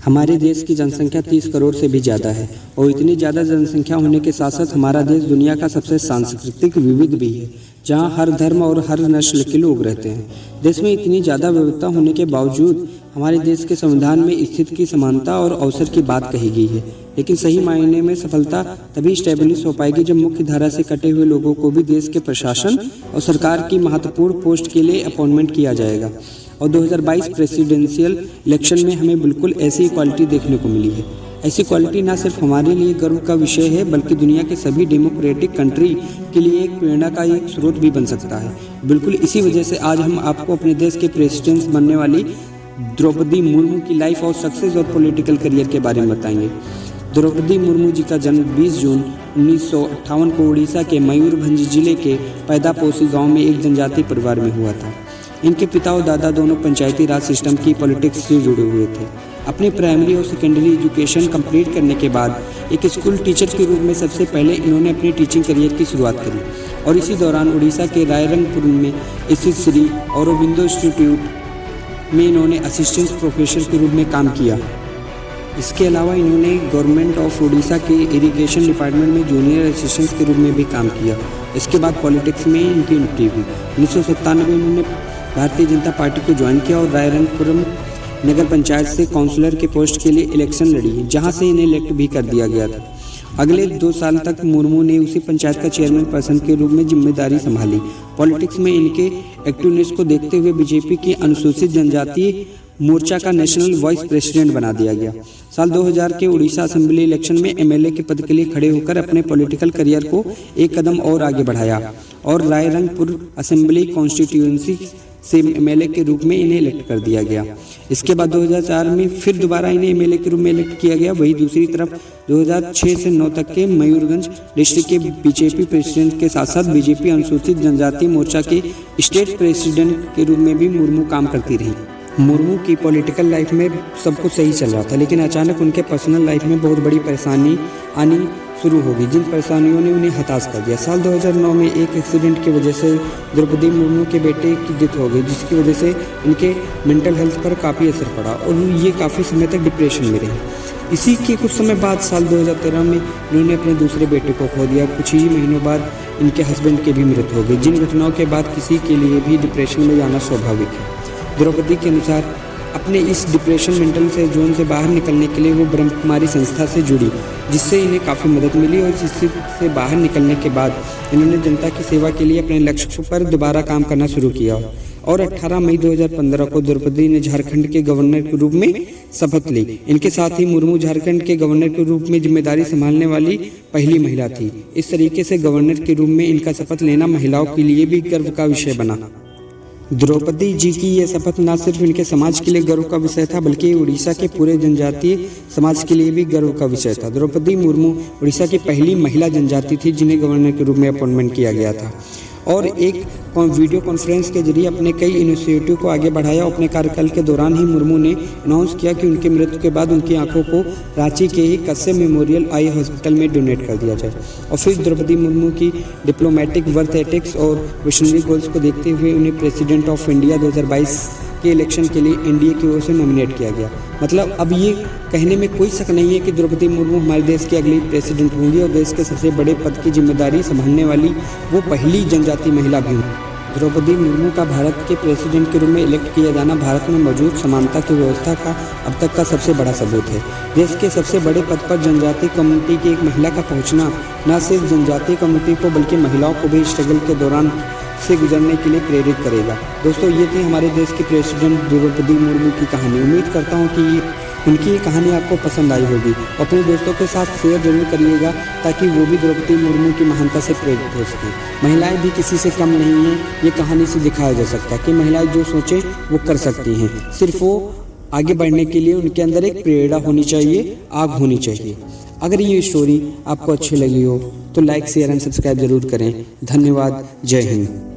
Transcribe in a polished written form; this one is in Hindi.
हमारे देश की जनसंख्या 30 करोड़ से भी ज़्यादा है और इतनी ज़्यादा जनसंख्या होने के साथ साथ हमारा देश दुनिया का सबसे सांस्कृतिक विविध भी है, जहां हर धर्म और हर नस्ल के लोग रहते हैं। देश में इतनी ज़्यादा विविधता होने के बावजूद हमारे देश के संविधान में स्थिति की समानता और अवसर की बात कही गई है। लेकिन सही मायने में सफलता तभी स्टेब्लिश हो पाएगी जब मुख्य धारा से कटे हुए लोगों को भी देश के प्रशासन और सरकार की महत्वपूर्ण पोस्ट के लिए अपॉइंटमेंट किया जाएगा। और 2022 प्रेसिडेंशियल इलेक्शन में हमें बिल्कुल ऐसी इक्वालिटी देखने को मिली है। ऐसी क्वालिटी न सिर्फ हमारे लिए गर्व का विषय है बल्कि दुनिया के सभी डेमोक्रेटिक कंट्री के लिए एक प्रेरणा का एक स्रोत भी बन सकता है। बिल्कुल इसी वजह से आज हम आपको अपने देश के प्रेसिडेंट बनने वाली द्रौपदी मुर्मू की लाइफ और सक्सेस और पॉलिटिकल करियर के बारे में बताएंगे। द्रौपदी मुर्मू जी का जन्म 20 जून 1958 को उड़ीसा के मयूरभंज जिले के पैदापोसी गांव में एक जनजातीय परिवार में हुआ था। इनके पिता और दादा दोनों पंचायती राज सिस्टम की पॉलिटिक्स से जुड़े हुए थे। अपनी प्राइमरी और सेकेंडरी एजुकेशन कंप्लीट करने के बाद एक स्कूल टीचर के रूप में सबसे पहले इन्होंने अपनी टीचिंग करियर की शुरुआत करी और इसी दौरान उड़ीसा के रायरंगपुर में स्थित श्री औरोबिंदो इंस्टीट्यूट में इन्होंने असिस्टेंट प्रोफेसर के रूप में काम किया। इसके अलावा इन्होंने गवर्नमेंट ऑफ उड़ीसा के इरिगेशन डिपार्टमेंट में जूनियर असिस्टेंट के रूप में भी काम किया। इसके बाद पॉलिटिक्स में इनकी एंट्री हुई। 1997 में इन्होंने भारतीय जनता पार्टी को ज्वाइन किया और रायरंगपुरम नगर पंचायत से काउंसलर के पोस्ट के लिए इलेक्शन लड़ी, जहां से इन्हें इलेक्ट भी कर दिया गया था। अगले 2 साल तक मुर्मू ने उसी पंचायत का चेयरमैन पर्सन के रूप में जिम्मेदारी संभाली। पॉलिटिक्स में इनके एक्टिवनेस को देखते हुए बीजेपी की अनुसूचित जनजाति मोर्चा का नेशनल वाइस प्रेसिडेंट बना दिया गया। साल 2000 के उड़ीसा असेंबली इलेक्शन में एमएलए के पद के लिए खड़े होकर अपने पॉलिटिकल करियर को एक कदम और आगे बढ़ाया और रायरंगपुर असेंबली कॉन्स्टिट्यूएंसी से एमएलए के रूप में इन्हें इलेक्ट कर दिया गया। इसके बाद 2004 में फिर दोबारा इन्हें एमएलए के रूप में इलेक्ट किया गया। वहीं दूसरी तरफ 2006 से 9 तक के मयूरगंज डिस्ट्रिक्ट के बीजेपी प्रेसिडेंट के साथ साथ बीजेपी अनुसूचित जनजाति मोर्चा के स्टेट प्रेसिडेंट के रूप में भी मुर्मू काम करती रही। मुर्मू की पॉलिटिकल लाइफ में सब कुछ सही चल रहा था, लेकिन अचानक उनके पर्सनल लाइफ में बहुत बड़ी परेशानी आनी शुरू होगी, जिन परेशानियों ने उन्हें हताश कर दिया। साल 2009 में एक एक्सीडेंट की वजह से द्रौपदी मुर्मू के बेटे की डेथ हो गई, जिसकी वजह से इनके मेंटल हेल्थ पर काफ़ी असर पड़ा और ये काफ़ी समय तक डिप्रेशन में रहे। इसी के कुछ समय बाद साल 2013 में इन्होंने अपने दूसरे बेटे को खो दिया। कुछ ही महीनों बाद इनके हस्बैंड की भी मृत्यु हो गई, जिन घटनाओं के बाद किसी के लिए भी डिप्रेशन में जाना स्वाभाविक है। द्रौपदी के अनुसार अपने इस डिप्रेशन मेंटल से जोन से बाहर निकलने के लिए वो ब्रह्म कुमारी संस्था से जुड़ी, जिससे इन्हें काफ़ी मदद मिली और इस स्थिति से बाहर निकलने के बाद इन्होंने जनता की सेवा के लिए अपने लक्ष्य पर दोबारा काम करना शुरू किया और 18 मई 2015 को द्रौपदी ने झारखंड के गवर्नर के रूप में शपथ ली। इनके साथ ही मुर्मू झारखंड के गवर्नर के रूप में जिम्मेदारी संभालने वाली पहली महिला थी। इस तरीके से गवर्नर के रूप में इनका शपथ लेना महिलाओं के लिए भी गर्व का विषय बना। द्रौपदी जी की यह शपथ न सिर्फ इनके समाज के लिए गर्व का विषय था बल्कि उड़ीसा के पूरे जनजातीय समाज के लिए भी गर्व का विषय था। द्रौपदी मुर्मू उड़ीसा की पहली महिला जनजाति थी जिन्हें गवर्नर के रूप में अपॉइंटमेंट किया गया था और एक वीडियो कॉन्फ्रेंस के जरिए अपने कई इनिशिएटिव को आगे बढ़ाया। अपने कार्यकाल के दौरान ही मुर्मू ने अनाउंस किया कि उनकी मृत्यु के बाद उनकी आंखों को रांची के ही कश्यप मेमोरियल आई हॉस्पिटल में डोनेट कर दिया जाए। और फिर द्रौपदी मुर्मू की डिप्लोमेटिक वर्थ एथिक्स और विजनरी गोल्स को देखते हुए उन्हें प्रेसिडेंट ऑफ इंडिया 2022 के इलेक्शन के लिए एनडीए की ओर से नॉमिनेट किया गया। मतलब अब ये कहने में कोई शक नहीं है कि द्रौपदी मुर्मू हमारे देश की अगली प्रेसिडेंट होंगी और देश के सबसे बड़े पद की जिम्मेदारी संभालने वाली वो पहली जनजातीय महिला भी होंगी। द्रौपदी मुर्मू का भारत के प्रेसिडेंट के रूप में इलेक्ट किया जाना भारत में मौजूद समानता की व्यवस्था का अब तक का सबसे बड़ा सबूत है। देश के सबसे बड़े पद पर जनजातीय कम्युनिटी की एक महिला का पहुंचना न सिर्फ जनजातीय कम्युनिटी को बल्कि महिलाओं को भी स्ट्रगल के दौरान से गुजरने के लिए प्रेरित करेगा। दोस्तों, ये थी हमारे देश की प्रेसिडेंट द्रौपदी मुर्मू की कहानी। उम्मीद करता हूँ कि उनकी ये कहानी आपको पसंद आई होगी। अपने दोस्तों के साथ शेयर जरूर करिएगा ताकि वो भी द्रौपदी मुर्मू की महानता से प्रेरित हो सकें। महिलाएं भी किसी से कम नहीं हैं, ये कहानी से दिखाया जा सकता है कि महिलाएं जो सोचें वो कर सकती हैं। सिर्फ वो आगे बढ़ने के लिए उनके अंदर एक प्रेरणा होनी चाहिए, आग होनी चाहिए। अगर ये स्टोरी आपको अच्छी लगी हो तो लाइक शेयर एंड सब्सक्राइब जरूर करें। धन्यवाद। जय हिंद।